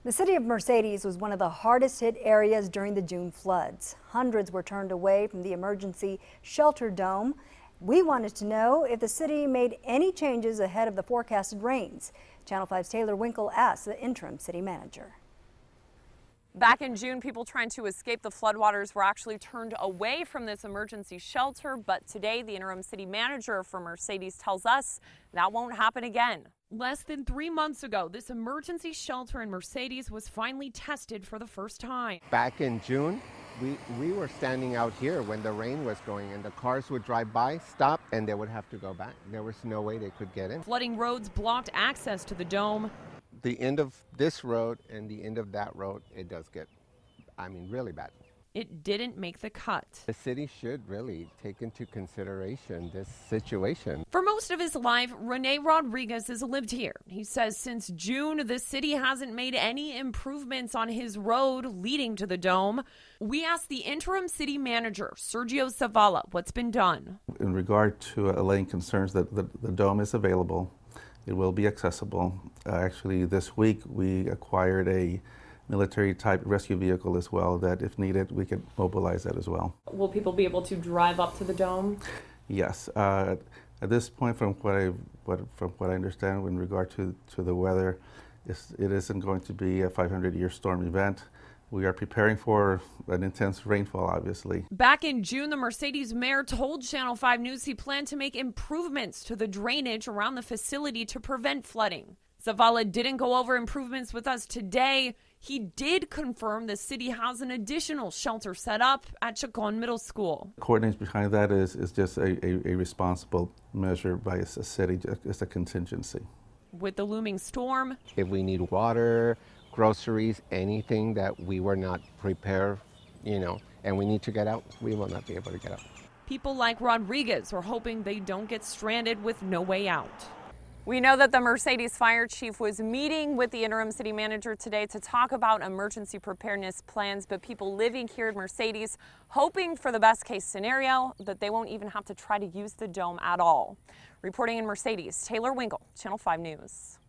The city of Mercedes was one of the hardest hit areas during the June floods. Hundreds were turned away from the emergency shelter dome. We wanted to know if the city made any changes ahead of the forecasted rains. Channel 5's Taylor Winkle asked the interim city manager. Back in June, people trying to escape the floodwaters were actually turned away from this emergency shelter. But today, the interim city manager for Mercedes tells us that won't happen again. Less than 3 months ago, this emergency shelter in Mercedes was finally tested for the first time. Back in June, we were standing out here when the rain was going and the cars would drive by, stop, and they would have to go back. There was no way they could get in. Flooding roads blocked access to the dome. The end of this road and the end of that road, it does get, really bad. It didn't make the cut. The city should really take into consideration this situation. For most of his life, Rene Rodriguez has lived here. He says since June, the city hasn't made any improvements on his road leading to the dome. We asked the interim city manager, Sergio Zavala, what's been done. In regard to allaying concerns that the dome is available, it will be accessible. Actually, this week we acquired a military-type rescue vehicle as well that, if needed, we could mobilize that as well. Will people be able to drive up to the dome? Yes. At this point, from what I understand in regard to the weather, it isn't going to be a 500-year storm event. We are preparing for an intense rainfall, obviously. Back in June, the Mercedes mayor told Channel 5 News he planned to make improvements to the drainage around the facility to prevent flooding. Zavala didn't go over improvements with us today. He did confirm the city has an additional shelter set up at Chacon Middle School. The coordination behind that is just a responsible measure by a city. It's a contingency. With the looming storm, if we need water, groceries, anything that we were not prepared, and we need to get out, we will not be able to get out. People like Rodriguez are hoping they don't get stranded with no way out. We know that the Mercedes fire chief was meeting with the interim city manager today to talk about emergency preparedness plans, but people living here in Mercedes hoping for the best case scenario, that they won't even have to try to use the dome at all. Reporting in Mercedes, Taylor Winkle, Channel 5 News.